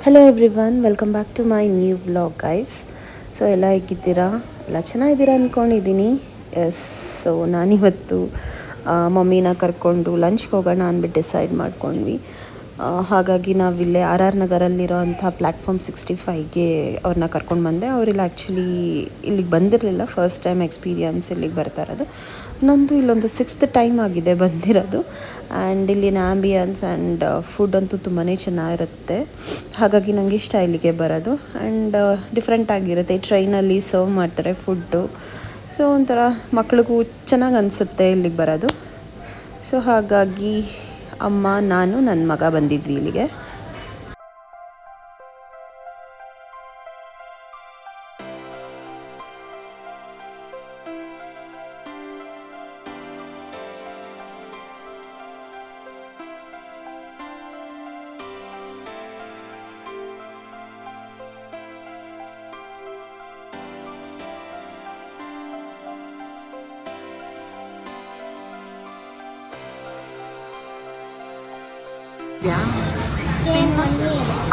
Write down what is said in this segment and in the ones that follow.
Hello everyone, welcome back to my new vlog guys. So ಎಲ್ಲ ಹೇಗಿದ್ದೀರಾ? ಎಲ್ಲ ಚೆನ್ನಾಗಿದ್ದೀರಾ ಅಂದ್ಕೊಂಡಿದ್ದೀನಿ. ಎಸ್, ಸೊ ನಾನಿವತ್ತು ಮಮ್ಮಿನ ಕರ್ಕೊಂಡು ಲಂಚ್ಗೆ ಹೋಗೋಣ ಅಂದ್ಬಿಟ್ಟು ಡಿಸೈಡ್ ಮಾಡ್ಕೊಂಡ್ವಿ. ಹಾಗಾಗಿ ನಾವಿಲ್ಲೇ ಆರ್ ಆರ್ ನಗರಲ್ಲಿರೋ ಅಂಥ ಪ್ಲ್ಯಾಟ್ಫಾರ್ಮ್ 65ಗೆ ಅವ್ರನ್ನ ಕರ್ಕೊಂಡು ಬಂದೆ. ಅವರಿಲ್ಲ ಆ್ಯಕ್ಚುಲಿ ಇಲ್ಲಿಗೆ ಬಂದಿರಲಿಲ್ಲ, ಫಸ್ಟ್ ಟೈಮ್ ಎಕ್ಸ್ಪೀರಿಯನ್ಸ್ ಇಲ್ಲಿಗೆ ಬರ್ತಾ ಇರೋದು. ನಂದು ಇಲ್ಲೊಂದು 6th ಟೈಮ್ ಆಗಿದೆ ಬಂದಿರೋದು. ಆ್ಯಂಡ್ ಇಲ್ಲಿನ ಆ್ಯಂಬಿಯನ್ಸ್ ಆ್ಯಂಡ್ ಫುಡ್ ಅಂತೂ ತುಂಬಾ ಚೆನ್ನಾಗಿರುತ್ತೆ. ಹಾಗಾಗಿ ನನಗೆ ಇಷ್ಟ ಇಲ್ಲಿಗೆ ಬರೋದು. ಆ್ಯಂಡ್ ಡಿಫ್ರೆಂಟ್ ಆಗಿರುತ್ತೆ. ಟ್ರೈನಲ್ಲಿ ಸರ್ವ್ ಮಾಡ್ತಾರೆ ಫುಡ್ಡು. ಸೊ ಒಂಥರ ಮಕ್ಳಿಗೂ ಚೆನ್ನಾಗಿ ಅನಿಸುತ್ತೆ ಇಲ್ಲಿಗೆ ಬರೋದು. ಸೊ ಹಾಗಾಗಿ ಅಮ್ಮ, ನಾನು, ನನ್ನ ಮಗ ಬಂದಿದ್ವಿ ಇಲ್ಲಿಗೆ.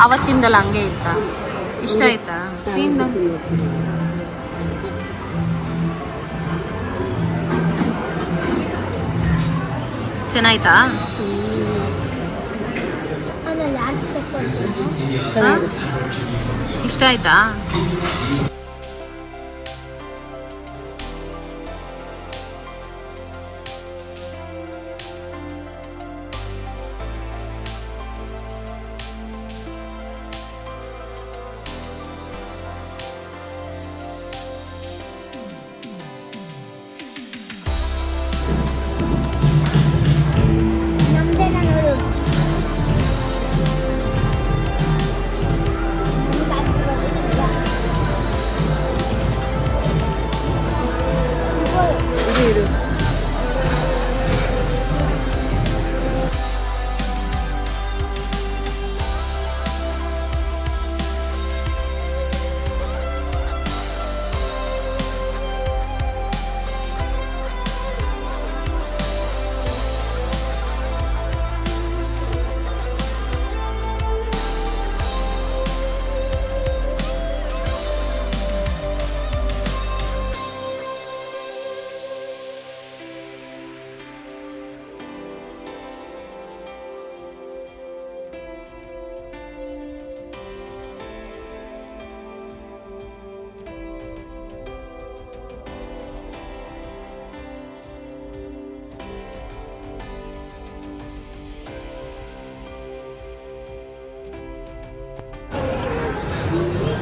ಅವತ್ತಿಂದಲ್ಲ ಹಂಗೆ ಇತ್ತಾ? ಇಷ್ಟ ಆಯ್ತಾ? ಚೆನ್ನಾಯ್ತಾ? ಇಷ್ಟ ಆಯ್ತಾ?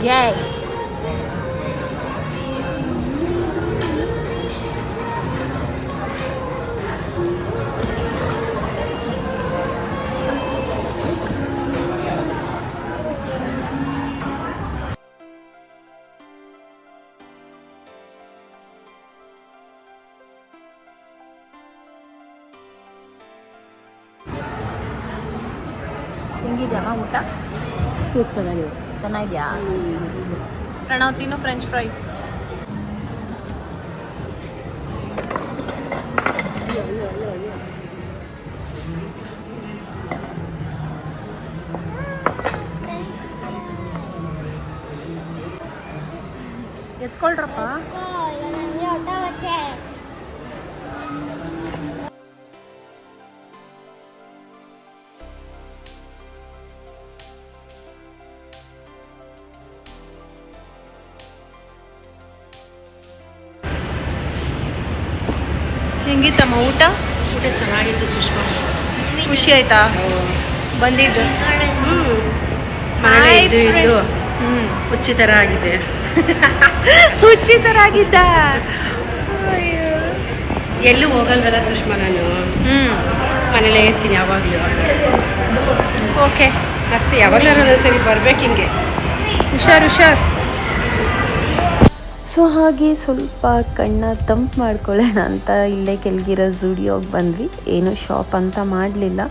Yes. ಹೆಂಗಿದೆಯಮ್ಮ ಊಟ? ಸೂಪರ್ ಆಗಿದೆ. ಚೆನ್ನಾಗಿದೆಯಾ? ಪ್ರಣವ್ ತಿನ್ನು ಫ್ರೆಂಚ್ ಫ್ರೈಸ್. ಎತ್ಕೊಳ್ರಪ್ಪ. ಹೆಂಗಿತ್ತಮ್ಮ ಊಟ? ಊಟ ಚೆನ್ನಾಗಿತ್ತು ಸುಷ್ಮಾ. ಖುಷಿ ಆಯ್ತಾ ಬಂದಿದ್ದು? ಮಳೆ ಇದ್ದು ಹುಚ್ಚಿ ಥರ ಆಗಿದೆ. ಹುಚ್ಚಿ ಥರ ಆಗಿದ್ದ. ಎಲ್ಲೂ ಹೋಗಲ್ವಲ್ಲ ಸುಷ್ಮಾ, ನಾನು ಮನೇಲೇ ಇರ್ತೀನಿ ಯಾವಾಗಲೂ. ಓಕೆ, ಅಷ್ಟೇ, ಯಾವಾಗಲೂ ಒಂದೊಂದ್ಸರಿ ಬರ್ಬೇಕು ಹಿಂಗೆ. ಹುಷಾರು. ಸೊ ಹಾಗೆ ಸ್ವಲ್ಪ ಕಣ್ಣ ತಂಪು ಮಾಡ್ಕೊಳ್ಳೋಣ ಅಂತ ಇಲ್ಲೇ ಕೆಳಗಿರೋ ಝೂಡಿಯೋಗೆ ಬಂದ್ವಿ. ಏನು ಶಾಪ್ ಅಂತ ಮಾಡಲಿಲ್ಲ,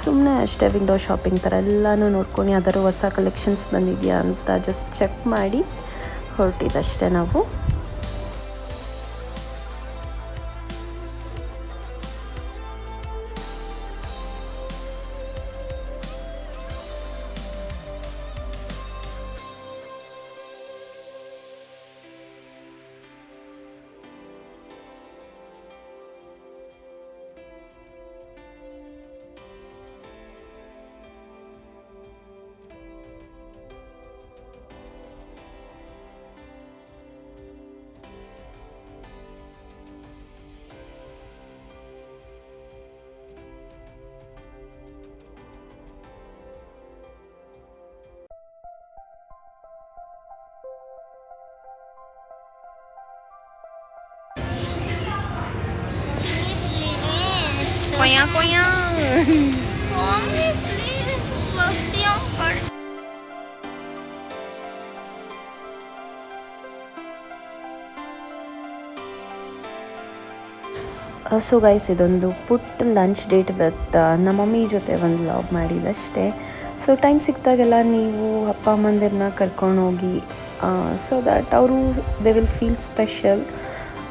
ಸುಮ್ಮನೆ ಅಷ್ಟೇ ವಿಂಡೋ ಶಾಪಿಂಗ್ ಥರ ಎಲ್ಲನೂ ನೋಡ್ಕೊಂಡು ಯಾವ್ದಾದ್ರು ಹೊಸ ಕಲೆಕ್ಷನ್ಸ್ ಬಂದಿದೆಯಾ ಅಂತ ಜಸ್ಟ್ ಚೆಕ್ ಮಾಡಿ ಹೊರಟಿದ್ದಷ್ಟೇ ನಾವು. ಕೊಯ್ಯ ಕೊಯ್ಯ. Mommy, please, love the uncle. So guys, ಇದೊಂದು ಪುಟ್ಟ ಲಂಚ್ ಡೇಟ್ ವಿತ್ ನಮ್ಮ ಮಮ್ಮಿ ಜೊತೆ ಒಂದು ವ್ಲಾಗ್ ಮಾಡಿದಷ್ಟೇ. ಸೊ ಟೈಮ್ ಸಿಕ್ಕಿದಾಗೆಲ್ಲ ನೀವು ಅಪ್ಪ ಅಮ್ಮಂದಿರನ್ನ ಕರ್ಕೊಂಡೋಗಿ, ಸೊ ದ್ಯಾಟ್ ಅವರು ದೇ ವಿಲ್ ಫೀಲ್ ಸ್ಪೆಷಲ್.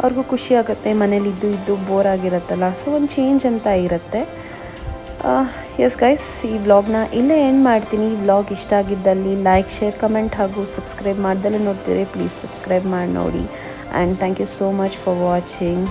ಅವ್ರಿಗೂ ಖುಷಿ ಆಗುತ್ತೆ, ಮನೇಲಿ ಇದ್ದು ಬೋರ್ ಆಗಿರುತ್ತಲ್ಲ, ಸೊ ಒಂದು ಚೇಂಜ್ ಅಂತ ಇರುತ್ತೆ. ಎಸ್ ಗೈಸ್, ಈ ವ್ಲಾಗ್ನ ಇಲ್ಲೇ ಎಂಡ್ ಮಾಡ್ತೀನಿ. ಈ ವ್ಲಾಗ್ ಇಷ್ಟ ಆಗಿದ್ದಲ್ಲಿ ಲೈಕ್, ಶೇರ್, ಕಮೆಂಟ್ ಹಾಗೂ ಸಬ್ಸ್ಕ್ರೈಬ್ ಮಾಡ್ದಲ್ಲೇ ನೋಡ್ತೀರಿ, ಪ್ಲೀಸ್ ಸಬ್ಸ್ಕ್ರೈಬ್ ಮಾಡಿ ನೋಡಿ. And thank you so much for watching.